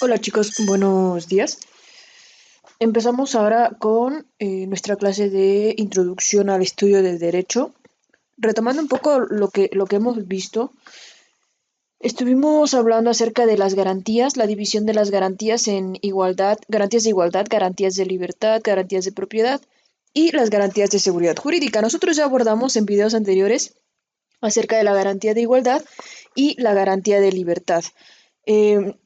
Hola chicos, buenos días. Empezamos ahora con nuestra clase de introducción al estudio del derecho. Retomando un poco lo que hemos visto, estuvimos hablando acerca de las garantías, la división de las garantías en igualdad, garantías de libertad, garantías de propiedad y las garantías de seguridad jurídica. Nosotros ya abordamos en videos anteriores acerca de la garantía de igualdad y la garantía de libertad.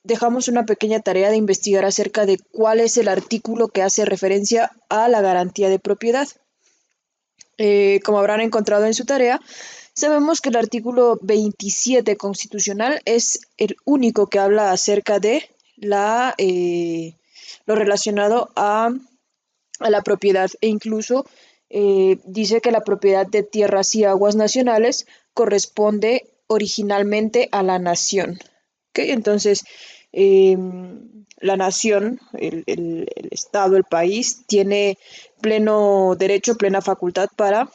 Dejamos una pequeña tarea de investigar acerca de cuál es el artículo que hace referencia a la garantía de propiedad. Como habrán encontrado en su tarea, sabemos que el artículo 27 constitucional es el único que habla acerca de lo relacionado a la propiedad e incluso dice que la propiedad de tierras y aguas nacionales corresponde originalmente a la nación. ¿Okay? Entonces, eh, la nación, el Estado, el país, tiene pleno derecho, plena facultad para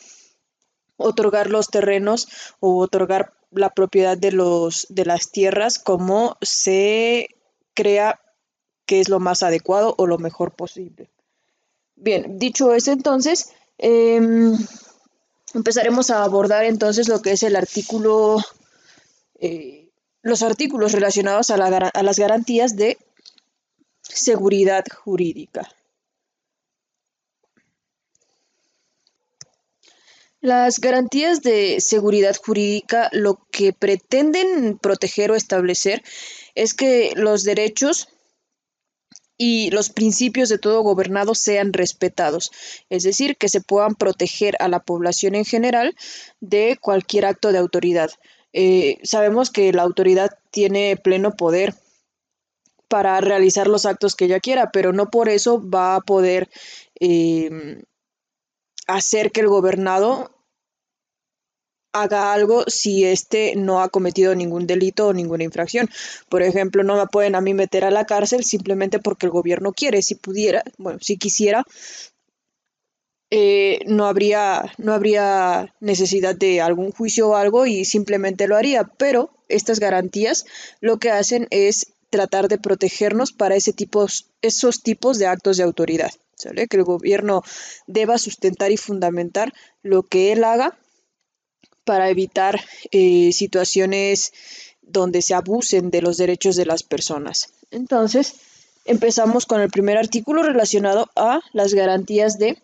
otorgar los terrenos o otorgar la propiedad de las tierras como se crea que es lo más adecuado o lo mejor posible. Bien, dicho eso entonces, empezaremos a abordar entonces lo que es el artículo, los artículos relacionados a las garantías de seguridad jurídica. Las garantías de seguridad jurídica lo que pretenden proteger o establecer es que los derechos y los principios de todo gobernado sean respetados, es decir, que se puedan proteger a la población en general de cualquier acto de autoridad. Sabemos que la autoridad tiene pleno poder para realizar los actos que ella quiera, pero no por eso va a poder eh, hacer que el gobernado haga algo si éste no ha cometido ningún delito o ninguna infracción. Por ejemplo, no me pueden a mí meter a la cárcel simplemente porque el gobierno quiere. Si pudiera, bueno, si quisiera, no habría necesidad de algún juicio o algo y simplemente lo haría. Pero estas garantías lo que hacen es tratar de protegernos para esos tipos de actos de autoridad. ¿Sale? Que el gobierno deba sustentar y fundamentar lo que él haga para evitar situaciones donde se abusen de los derechos de las personas. Entonces, empezamos con el primer artículo relacionado a las garantías de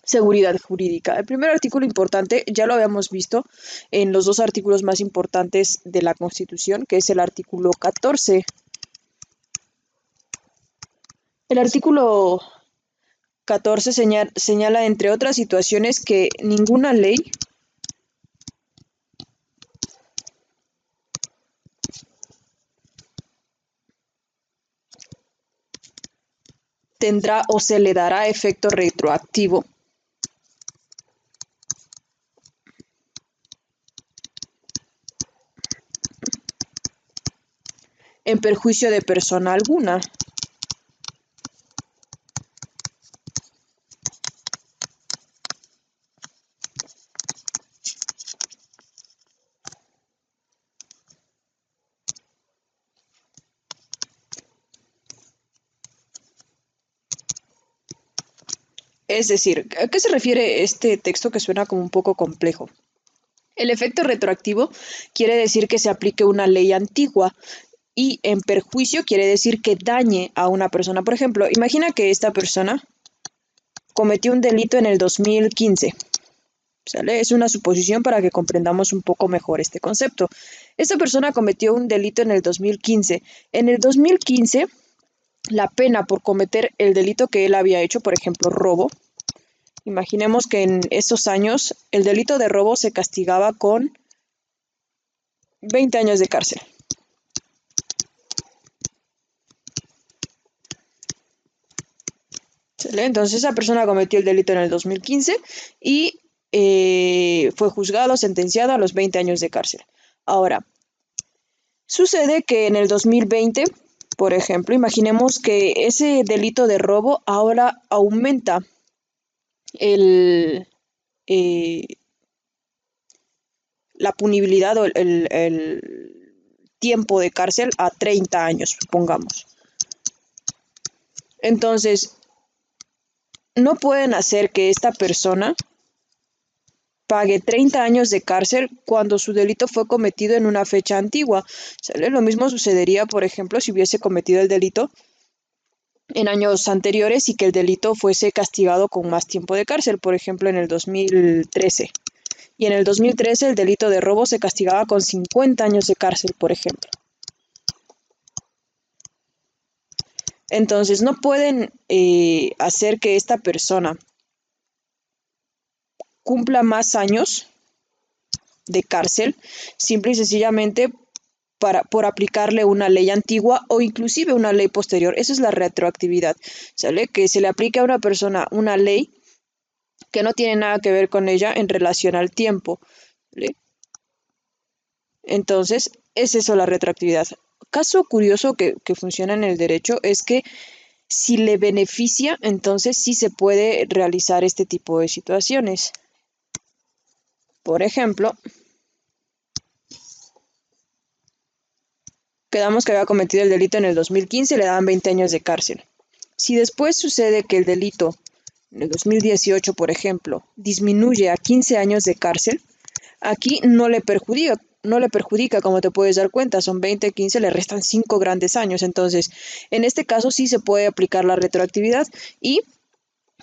seguridad jurídica. El primer artículo importante ya lo habíamos visto en los dos artículos más importantes de la Constitución, que es el artículo 14. El artículo 14 señala, entre otras situaciones, que ninguna ley tendrá o se le dará efecto retroactivo en perjuicio de persona alguna. Es decir, ¿a qué se refiere este texto que suena como un poco complejo? El efecto retroactivo quiere decir que se aplique una ley antigua y en perjuicio quiere decir que dañe a una persona. Por ejemplo, imagina que esta persona cometió un delito en el 2015. ¿Sale? Es una suposición para que comprendamos un poco mejor este concepto. Esta persona cometió un delito en el 2015. En el 2015, la pena por cometer el delito que él había hecho, por ejemplo, robo. Imaginemos que en esos años el delito de robo se castigaba con 20 años de cárcel. ¿Sale? Entonces esa persona cometió el delito en el 2015 y fue juzgado, sentenciado a los 20 años de cárcel. Ahora, sucede que en el 2020, por ejemplo, imaginemos que ese delito de robo ahora aumenta el, eh, la punibilidad o el tiempo de cárcel a 30 años, supongamos. Entonces, no pueden hacer que esta persona pague 30 años de cárcel cuando su delito fue cometido en una fecha antigua. ¿Sale? Lo mismo sucedería, por ejemplo, si hubiese cometido el delito en años anteriores y que el delito fuese castigado con más tiempo de cárcel, por ejemplo, en el 2013. Y en el 2013 el delito de robo se castigaba con 50 años de cárcel, por ejemplo. Entonces, no pueden hacer que esta persona cumpla más años de cárcel, simple y sencillamente por aplicarle una ley antigua o inclusive una ley posterior. Esa es la retroactividad, ¿sale? Que se le aplique a una persona una ley que no tiene nada que ver con ella en relación al tiempo, ¿vale? Entonces, es eso la retroactividad. Caso curioso que funciona en el derecho es que si le beneficia, entonces sí se puede realizar este tipo de situaciones. Por ejemplo, quedamos que había cometido el delito en el 2015, le daban 20 años de cárcel. Si después sucede que el delito en el 2018, por ejemplo, disminuye a 15 años de cárcel, aquí no le perjudica, como te puedes dar cuenta, son 20, 15, le restan 5 grandes años. Entonces, en este caso sí se puede aplicar la retroactividad y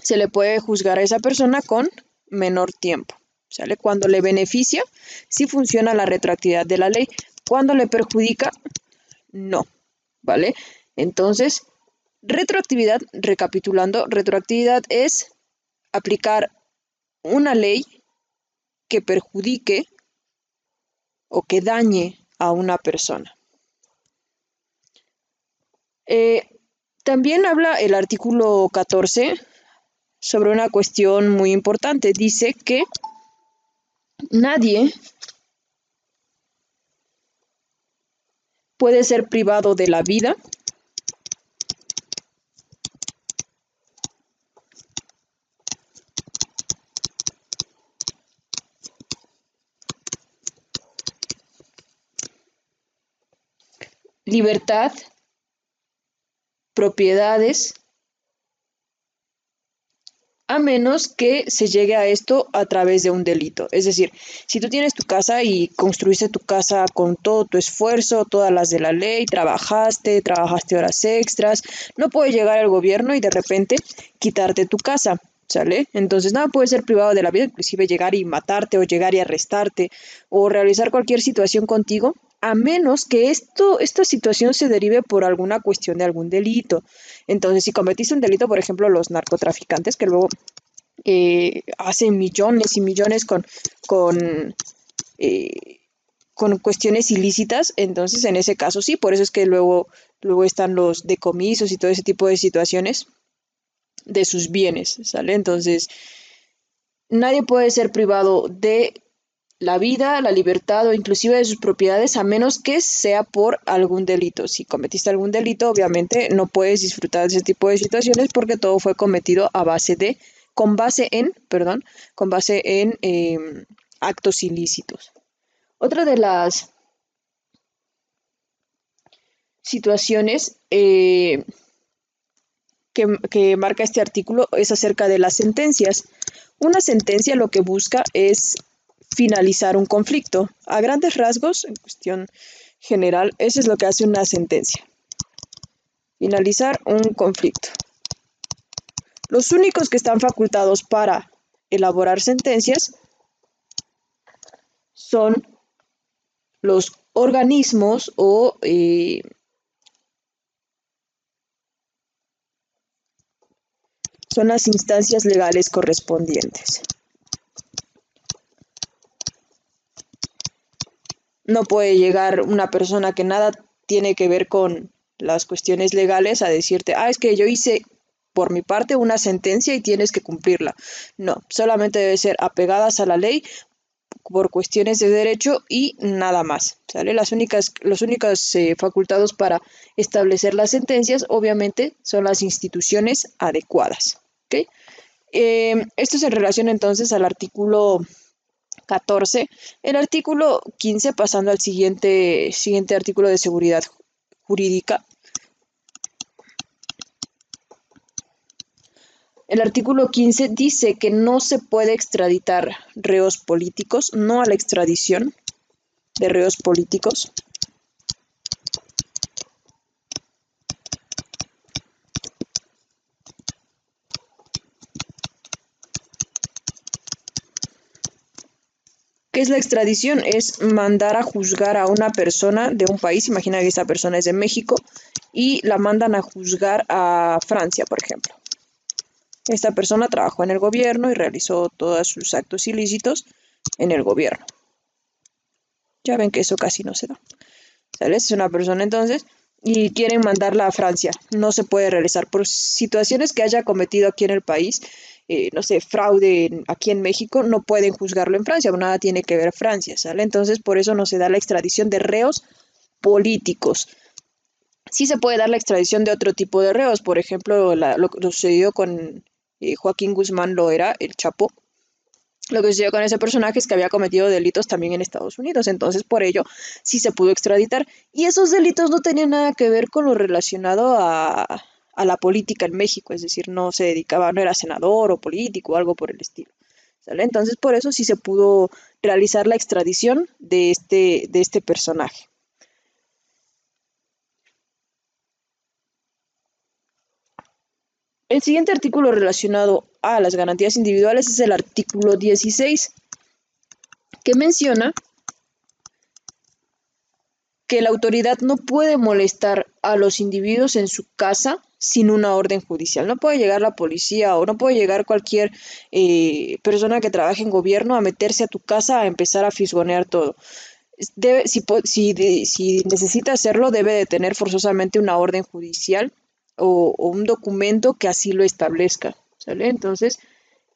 se le puede juzgar a esa persona con menor tiempo. ¿Sale? Cuando le beneficia, sí funciona la retroactividad de la ley. Cuando le perjudica, no. ¿Vale? Entonces, retroactividad, recapitulando, retroactividad es aplicar una ley que perjudique o que dañe a una persona. También habla el artículo 14 sobre una cuestión muy importante. Dice que nadie puede ser privado de la vida, libertad, propiedades, a menos que se llegue a esto a través de un delito. Es decir, si tú tienes tu casa y construiste tu casa con todo tu esfuerzo, todas las de la ley, trabajaste horas extras, no puede llegar el gobierno y de repente quitarte tu casa, ¿sale? Entonces nada puede ser privado de la vida, inclusive llegar y matarte o llegar y arrestarte o realizar cualquier situación contigo, a menos que esta situación se derive por alguna cuestión de algún delito. Entonces, si cometiste un delito, por ejemplo, los narcotraficantes, que luego hacen millones y millones eh, con cuestiones ilícitas, entonces en ese caso sí, por eso es que luego están los decomisos y todo ese tipo de situaciones de sus bienes, ¿sale? Entonces, nadie puede ser privado de la vida, la libertad o inclusive de sus propiedades a menos que sea por algún delito. Si cometiste algún delito, obviamente no puedes disfrutar de ese tipo de situaciones porque todo fue cometido con base en actos ilícitos. Otra de las situaciones que marca este artículo es acerca de las sentencias. Una sentencia lo que busca es finalizar un conflicto. A grandes rasgos, en cuestión general, eso es lo que hace una sentencia. Finalizar un conflicto. Los únicos que están facultados para elaborar sentencias son los organismos o son las instancias legales correspondientes. No puede llegar una persona que nada tiene que ver con las cuestiones legales a decirte, es que yo hice por mi parte una sentencia y tienes que cumplirla. No, solamente debe ser apegadas a la ley por cuestiones de derecho y nada más, ¿sale? Los únicos facultados para establecer las sentencias, obviamente, son las instituciones adecuadas, ¿ok? Esto se relaciona entonces al artículo 14. El artículo 15, pasando al siguiente artículo de seguridad jurídica. El artículo 15 dice que no se puede extraditar reos políticos, no a la extradición de reos políticos. ¿Qué es la extradición? Es mandar a juzgar a una persona de un país, imagina que esa persona es de México, y la mandan a juzgar a Francia, por ejemplo. Esta persona trabajó en el gobierno y realizó todos sus actos ilícitos en el gobierno. Ya ven que eso casi no se da. ¿Sabes? Es una persona entonces y quieren mandarla a Francia. No se puede realizar por situaciones que haya cometido aquí en el país, no sé, fraude aquí en México, no pueden juzgarlo en Francia, nada tiene que ver Francia, ¿sale? Entonces por eso no se da la extradición de reos políticos. Sí se puede dar la extradición de otro tipo de reos, por ejemplo, lo sucedido con Joaquín Guzmán Loera, el Chapo. Lo que sucedió con ese personaje es que había cometido delitos también en Estados Unidos, entonces por ello sí se pudo extraditar. Y esos delitos no tenían nada que ver con lo relacionado a la política en México, es decir, no se dedicaba, no era senador o político o algo por el estilo. ¿Sale? Entonces por eso sí se pudo realizar la extradición de este personaje. El siguiente artículo relacionado a las garantías individuales es el artículo 16, que menciona que la autoridad no puede molestar a los individuos en su casa sin una orden judicial. No puede llegar la policía o no puede llegar cualquier persona que trabaje en gobierno a meterse a tu casa a empezar a fisgonear todo. Si necesita hacerlo, debe de tener forzosamente una orden judicial o un documento que así lo establezca. ¿Sale? Entonces,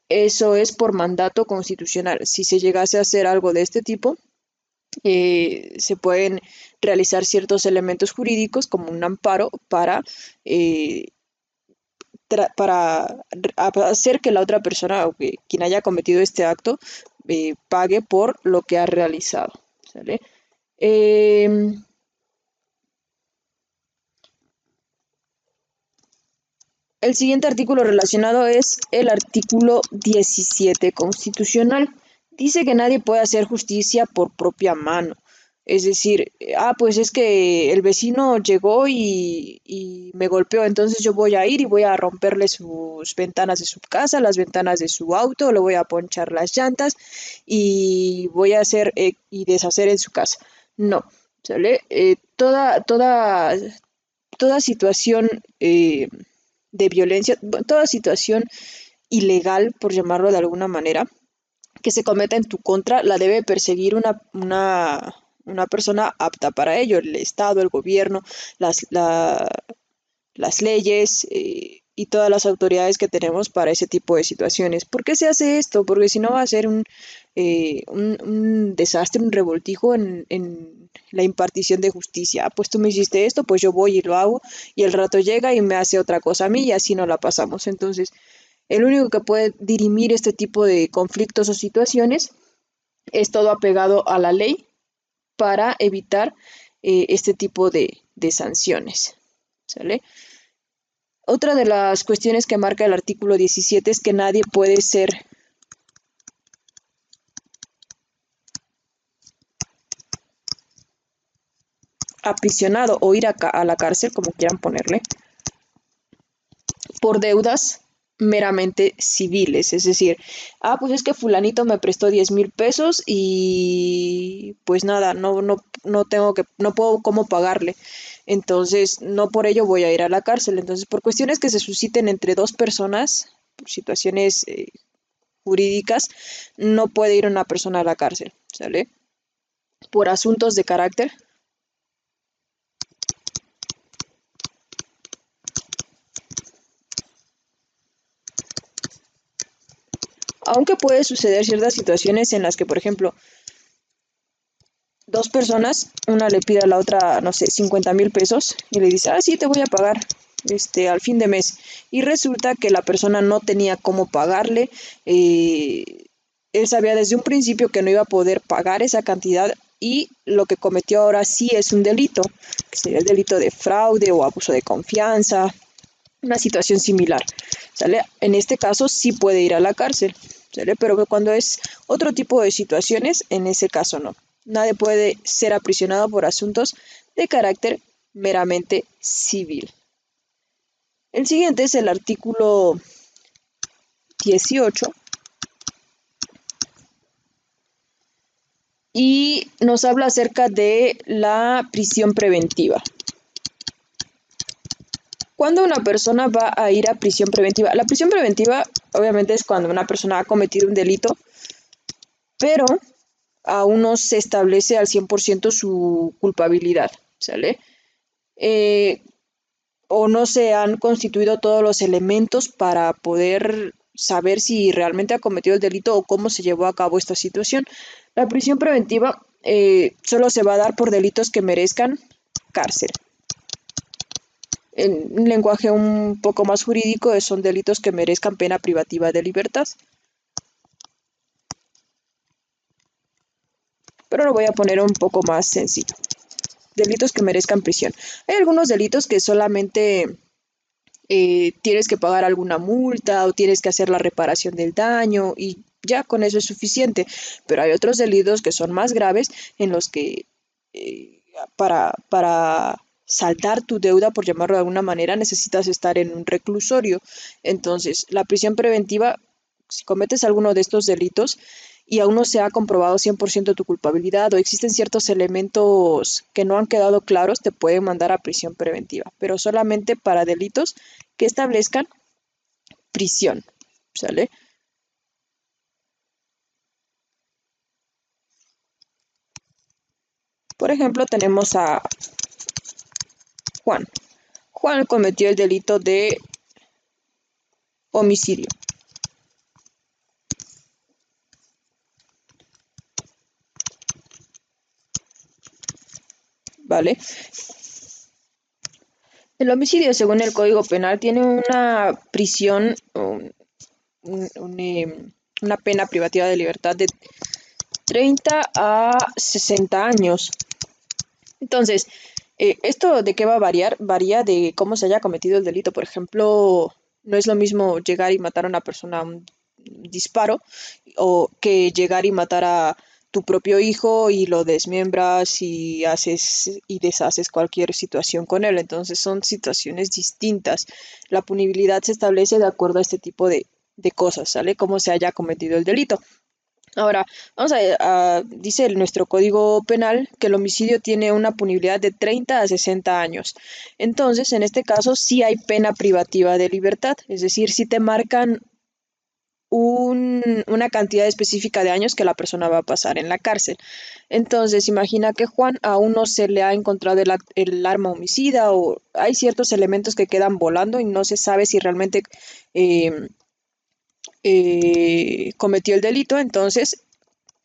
eso es por mandato constitucional. Si se llegase a hacer algo de este tipo, se pueden realizar ciertos elementos jurídicos como un amparo eh, para hacer que la otra persona o que quien haya cometido este acto pague por lo que ha realizado. ¿Sale? El siguiente artículo relacionado es el artículo 17 constitucional. Dice que nadie puede hacer justicia por propia mano. Es decir, pues es que el vecino llegó y me golpeó, entonces yo voy a ir y voy a romperle sus ventanas de su casa, las ventanas de su auto, le voy a ponchar las llantas y voy a hacer y deshacer en su casa. No, ¿sale? Toda situación de violencia, toda situación ilegal, por llamarlo de alguna manera, que se cometa en tu contra, la debe perseguir una persona apta para ello, el Estado, el gobierno, las leyes y todas las autoridades que tenemos para ese tipo de situaciones. ¿Por qué se hace esto? Porque si no va a ser un desastre, un revoltijo en la impartición de justicia. Pues tú me hiciste esto, pues yo voy y lo hago, y el rato llega y me hace otra cosa a mí y así no la pasamos. Entonces, el único que puede dirimir este tipo de conflictos o situaciones es todo apegado a la ley para evitar este tipo de sanciones. ¿Sale? Otra de las cuestiones que marca el artículo 17 es que nadie puede ser aprisionado o ir a la cárcel, como quieran ponerle, por deudas meramente civiles, es decir, pues es que fulanito me prestó 10,000 pesos y pues nada, no puedo cómo pagarle, entonces no por ello voy a ir a la cárcel, entonces por cuestiones que se susciten entre dos personas, por situaciones jurídicas, no puede ir una persona a la cárcel, ¿sale? Por asuntos de carácter. Aunque puede suceder ciertas situaciones en las que, por ejemplo, dos personas, una le pide a la otra, no sé, 50,000 pesos y le dice, sí, te voy a pagar al fin de mes. Y resulta que la persona no tenía cómo pagarle, él sabía desde un principio que no iba a poder pagar esa cantidad y lo que cometió ahora sí es un delito, que sería el delito de fraude o abuso de confianza, una situación similar, ¿sale? En este caso sí puede ir a la cárcel, ¿sale? Pero cuando es otro tipo de situaciones, en ese caso no. Nadie puede ser aprisionado por asuntos de carácter meramente civil. El siguiente es el artículo 18 y nos habla acerca de la prisión preventiva. ¿Cuándo una persona va a ir a prisión preventiva? La prisión preventiva obviamente es cuando una persona ha cometido un delito, pero aún no se establece al 100% su culpabilidad, ¿sale? Eh, o no se han constituido todos los elementos para poder saber si realmente ha cometido el delito o cómo se llevó a cabo esta situación. La prisión preventiva solo se va a dar por delitos que merezcan cárcel. En un lenguaje un poco más jurídico, son delitos que merezcan pena privativa de libertad. Pero lo voy a poner un poco más sencillo. Delitos que merezcan prisión. Hay algunos delitos que solamente tienes que pagar alguna multa o tienes que hacer la reparación del daño y ya con eso es suficiente. Pero hay otros delitos que son más graves en los que para saldar tu deuda, por llamarlo de alguna manera, necesitas estar en un reclusorio. Entonces, la prisión preventiva, si cometes alguno de estos delitos y aún no se ha comprobado 100% tu culpabilidad o existen ciertos elementos que no han quedado claros, te pueden mandar a prisión preventiva, pero solamente para delitos que establezcan prisión, ¿sale? Por ejemplo, tenemos a Juan. Juan cometió el delito de homicidio, ¿vale? El homicidio, según el Código Penal, tiene una prisión, una pena privativa de libertad de 30 a 60 años. Entonces, ¿esto de qué va a variar? Varía de cómo se haya cometido el delito. Por ejemplo, no es lo mismo llegar y matar a una persona a un disparo o que llegar y matar a tu propio hijo y lo desmembras y haces y deshaces cualquier situación con él. Entonces son situaciones distintas. La punibilidad se establece de acuerdo a este tipo de cosas, ¿sale? Cómo se haya cometido el delito. Ahora, dice nuestro Código Penal que el homicidio tiene una punibilidad de 30 a 60 años. Entonces, en este caso, sí hay pena privativa de libertad, es decir, sí te marcan una cantidad específica de años que la persona va a pasar en la cárcel. Entonces, imagina que Juan aún no se le ha encontrado el arma homicida o hay ciertos elementos que quedan volando y no se sabe si realmente eh, cometió el delito, entonces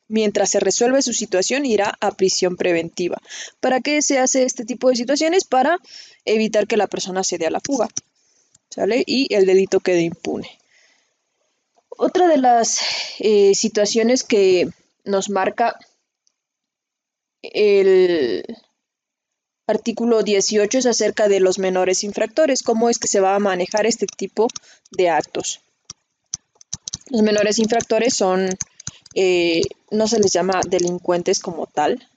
mientras se resuelve su situación irá a prisión preventiva. ¿Para qué se hace este tipo de situaciones? Para evitar que la persona se dé a la fuga, ¿sale? Y el delito quede impune. Otra de las situaciones que nos marca el artículo 18 es acerca de los menores infractores, cómo es que se va a manejar este tipo de actos. Los menores infractores no se les llama delincuentes como tal,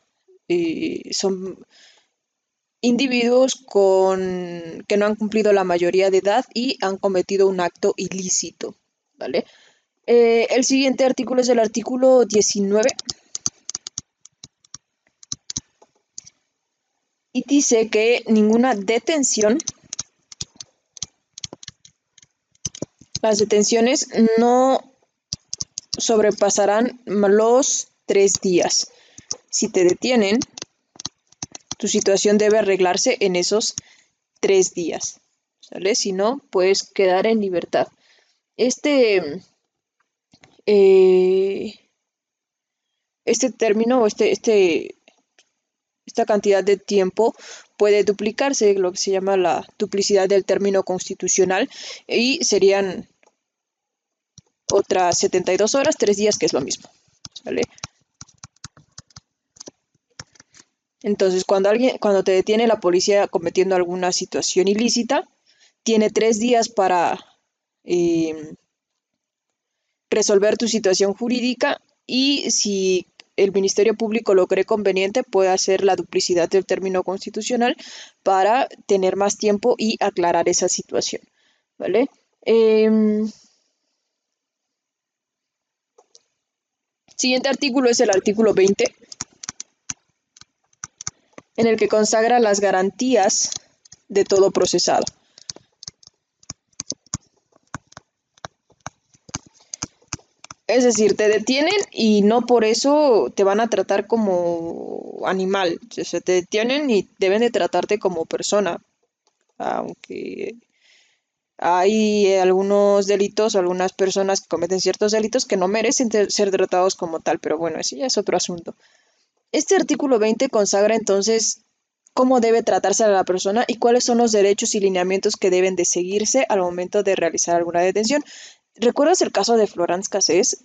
son individuos que no han cumplido la mayoría de edad y han cometido un acto ilícito, ¿vale? El siguiente artículo es el artículo 19 y dice que ninguna detención, las detenciones no sobrepasarán los 3 días. Si te detienen, tu situación debe arreglarse en esos 3 días, ¿sale? Si no, puedes quedar en libertad. Eh, este término o esta cantidad de tiempo puede duplicarse, lo que se llama la duplicidad del término constitucional, y serían otras 72 horas, 3 días, que es lo mismo, ¿vale? Entonces, cuando te detiene la policía cometiendo alguna situación ilícita, tiene 3 días para eh, resolver tu situación jurídica y si el Ministerio Público lo cree conveniente, puede hacer la duplicidad del término constitucional para tener más tiempo y aclarar esa situación, ¿vale? Siguiente artículo es el artículo 20, en el que consagra las garantías de todo procesado. Es decir, te detienen y no por eso te van a tratar como animal. O sea, te detienen y deben de tratarte como persona. Aunque hay algunos delitos, algunas personas que cometen ciertos delitos que no merecen ser tratados como tal, pero bueno, ese ya es otro asunto. Este artículo 20 consagra entonces cómo debe tratarse a la persona y cuáles son los derechos y lineamientos que deben de seguirse al momento de realizar alguna detención. ¿Recuerdas el caso de Florence Cassés?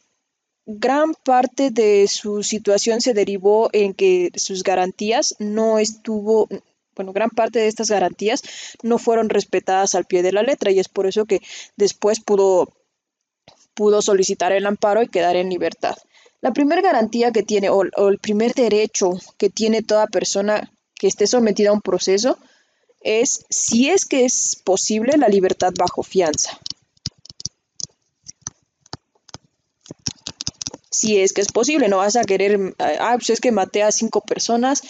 Gran parte de su situación se derivó en que sus garantías no estuvo, bueno, gran parte de estas garantías no fueron respetadas al pie de la letra y es por eso que después pudo solicitar el amparo y quedar en libertad. La primera garantía que tiene, o el primer derecho que tiene toda persona que esté sometida a un proceso, es, si es que es posible, la libertad bajo fianza. Si es que es posible, no vas a querer, pues es que maté a 5 personas,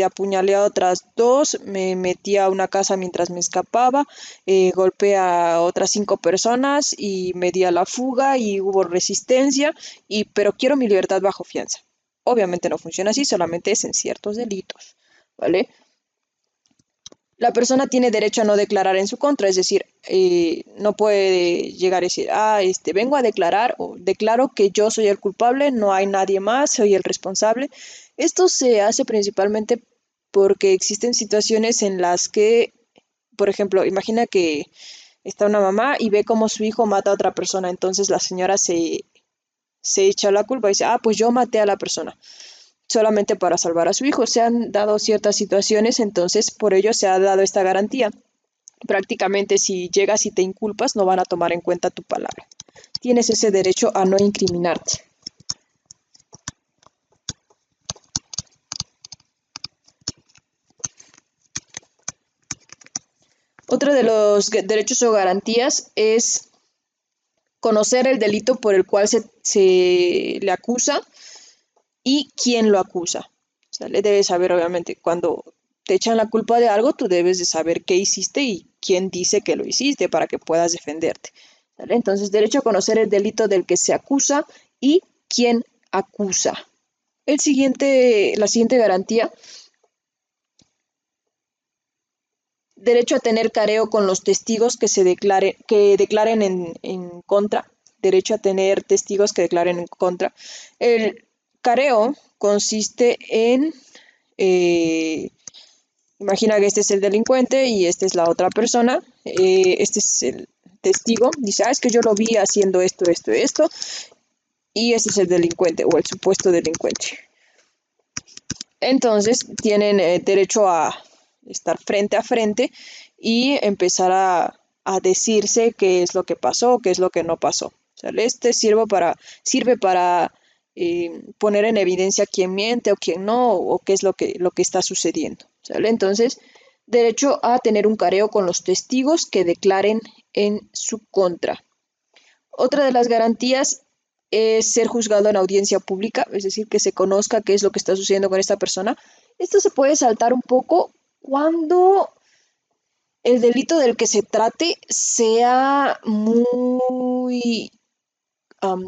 apuñalé a otras dos, me metí a una casa mientras me escapaba, golpeé a otras 5 personas y me di a la fuga y hubo resistencia, pero quiero mi libertad bajo fianza. Obviamente no funciona así, solamente es en ciertos delitos, ¿vale? La persona tiene derecho a no declarar en su contra, es decir, no puede llegar a decir, vengo a declarar o declaro que yo soy el culpable, no hay nadie más, soy el responsable. Esto se hace principalmente porque existen situaciones en las que, por ejemplo, imagina que está una mamá y ve cómo su hijo mata a otra persona, entonces la señora se echa la culpa y dice, pues yo maté a la persona solamente para salvar a su hijo. Se han dado ciertas situaciones, entonces por ello se ha dado esta garantía. Prácticamente si llegas y te inculpas, no van a tomar en cuenta tu palabra. Tienes ese derecho a no incriminarte. Otro de los derechos o garantías es conocer el delito por el cual se le acusa y quién lo acusa. O sea, le debes saber, obviamente, cuando te echan la culpa de algo, tú debes de saber qué hiciste y quién dice que lo hiciste para que puedas defenderte. ¿Vale? Entonces, derecho a conocer el delito del que se acusa y quién acusa. La siguiente garantía, derecho a tener careo con los testigos que declaren en contra, derecho a tener testigos que declaren en contra. El careo consiste en imagina que este es el delincuente y esta es la otra persona. Este es el testigo. Dice, es que yo lo vi haciendo esto, esto, esto. Y este es el delincuente o el supuesto delincuente. Entonces tienen derecho a estar frente a frente y empezar a decirse qué es lo que pasó, qué es lo que no pasó. O sea, sirve para poner en evidencia quién miente o quién no, o qué es lo que está sucediendo. ¿Sale? Entonces, derecho a tener un careo con los testigos que declaren en su contra. Otra de las garantías es ser juzgado en audiencia pública, es decir, que se conozca qué es lo que está sucediendo con esta persona. Esto se puede saltar un poco cuando el delito del que se trate sea muy,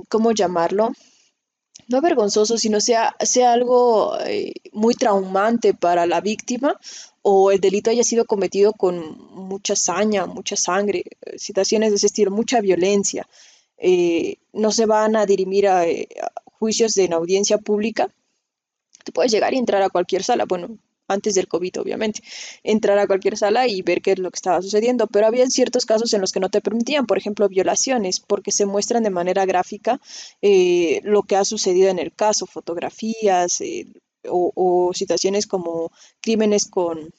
¿cómo llamarlo? No vergonzoso, sino sea algo muy traumante para la víctima o el delito haya sido cometido con mucha saña, mucha sangre, situaciones de ese estilo, mucha violencia. No se van a dirimir a juicios en audiencia pública. Tú puedes llegar y entrar a cualquier sala. Bueno, antes del COVID, obviamente, entrar a cualquier sala y ver qué es lo que estaba sucediendo, pero había ciertos casos en los que no te permitían, por ejemplo, violaciones, porque se muestran de manera gráfica lo que ha sucedido en el caso, fotografías o situaciones como crímenes con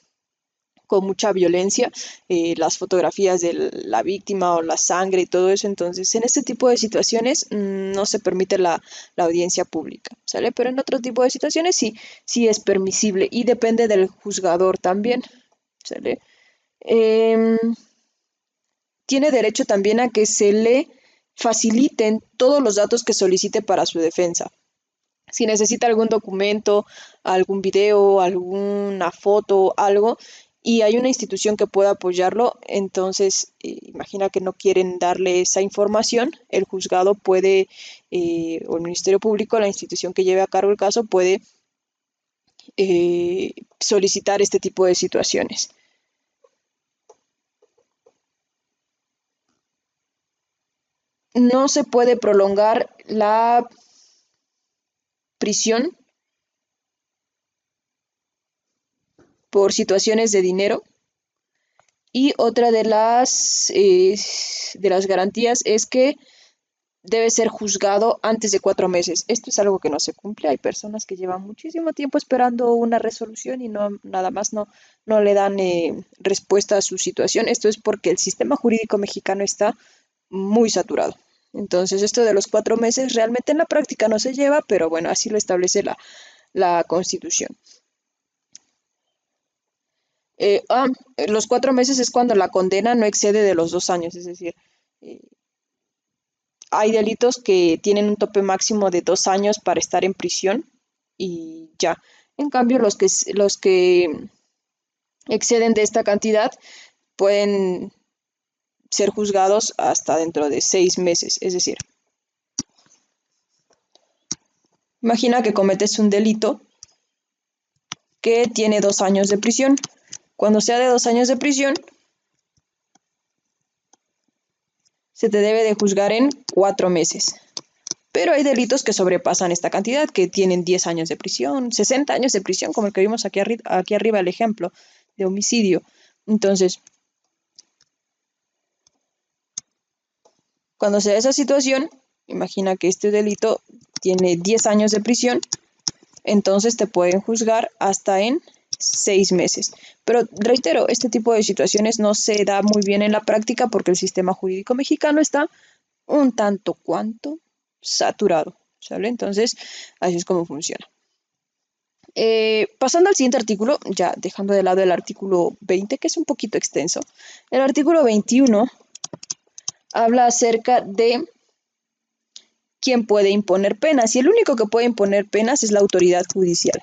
mucha violencia, las fotografías de la víctima o la sangre y todo eso. Entonces, en este tipo de situaciones no se permite la audiencia pública, ¿sale? Pero en otro tipo de situaciones sí, sí es permisible y depende del juzgador también, ¿sale? Em, Tiene derecho también a que se le faciliten todos los datos que solicite para su defensa. Si necesita algún documento, algún video, alguna foto, algo, y hay una institución que pueda apoyarlo, entonces imagina que no quieren darle esa información, el juzgado puede, o el Ministerio Público, la institución que lleve a cargo el caso, puede solicitar este tipo de situaciones. No se puede prolongar la prisión por situaciones de dinero. Y otra de las garantías es que debe ser juzgado antes de 4 meses. Esto es algo que no se cumple. Hay personas que llevan muchísimo tiempo esperando una resolución y no, nada más no le dan respuesta a su situación. Esto es porque el sistema jurídico mexicano está muy saturado. Entonces, esto de los 4 meses realmente en la práctica no se lleva, pero bueno, así lo establece la Constitución. Eh, ah, los 4 meses es cuando la condena no excede de los 2 años, es decir, eh, hay delitos que tienen un tope máximo de 2 años para estar en prisión y ya. En cambio, los que exceden de esta cantidad pueden ser juzgados hasta dentro de 6 meses. Es decir, imagina que cometes un delito que tiene 2 años de prisión. Cuando sea de 2 años de prisión, se te debe de juzgar en 4 meses. Pero hay delitos que sobrepasan esta cantidad, que tienen 10 años de prisión, 60 años de prisión, como el que vimos aquí arriba el ejemplo de homicidio. Entonces, cuando se da esa situación, imagina que este delito tiene 10 años de prisión, entonces te pueden juzgar hasta en 6 meses. Pero reitero, este tipo de situaciones no se da muy bien en la práctica porque el sistema jurídico mexicano está un tanto cuanto saturado, ¿sale? Entonces, así es como funciona. Pasando al siguiente artículo, ya dejando de lado el artículo 20, que es un poquito extenso, el artículo 21 habla acerca de quién puede imponer penas, y el único que puede imponer penas es la autoridad judicial.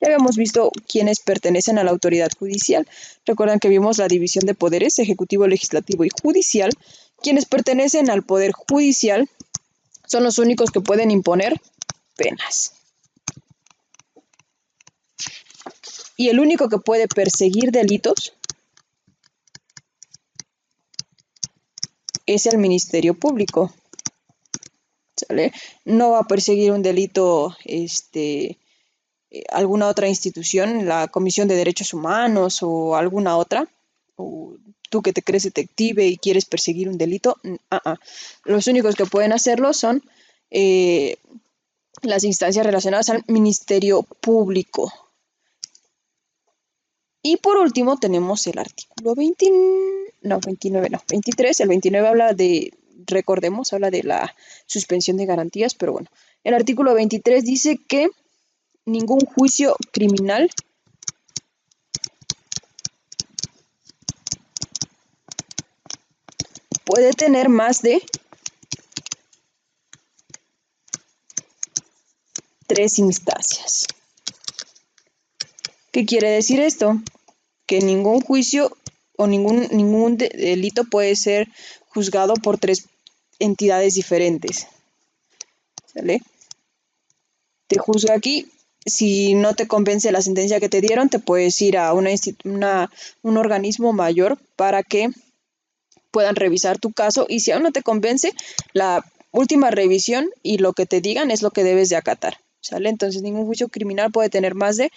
Ya habíamos visto quiénes pertenecen a la autoridad judicial. Recuerdan que vimos la división de poderes, ejecutivo, legislativo y judicial. Quienes pertenecen al poder judicial son los únicos que pueden imponer penas. Y el único que puede perseguir delitos es el Ministerio Público, ¿sale? No va a perseguir un delito alguna otra institución, la Comisión de Derechos Humanos o alguna otra, o tú que te crees detective y quieres perseguir un delito. Los únicos que pueden hacerlo son las instancias relacionadas al Ministerio Público. Y por último tenemos el artículo 23. El 29 habla de, recordemos, habla de la suspensión de garantías, pero bueno, el artículo 23 dice que ningún juicio criminal puede tener más de 3 instancias. ¿Qué quiere decir esto? Que ningún juicio o ningún delito puede ser juzgado por 3 entidades diferentes. ¿Sale? Te juzga aquí. Si no te convence la sentencia que te dieron, te puedes ir a un organismo mayor para que puedan revisar tu caso, y si aún no te convence, la última revisión y lo que te digan es lo que debes de acatar, ¿sale? Entonces ningún juicio criminal puede tener más de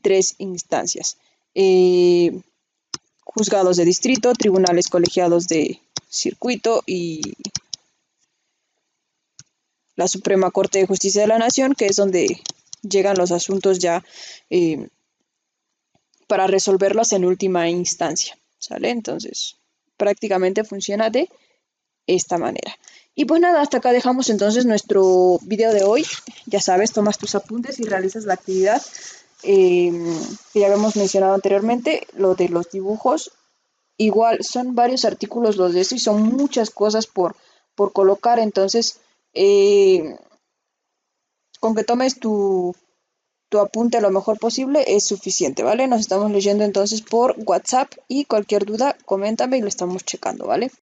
3 instancias. Juzgados de distrito, tribunales colegiados de circuito y la Suprema Corte de Justicia de la Nación, que es donde llegan los asuntos ya para resolverlos en última instancia, ¿sale? Entonces, prácticamente funciona de esta manera. Y pues nada, hasta acá dejamos entonces nuestro video de hoy. Ya sabes, tomas tus apuntes y realizas la actividad que ya habíamos mencionado anteriormente, lo de los dibujos. Igual, son varios artículos los de eso y son muchas cosas por colocar, entonces con que tomes tu apunte lo mejor posible es suficiente, ¿vale? Nos estamos leyendo entonces por WhatsApp y cualquier duda, coméntame y lo estamos checando, ¿vale?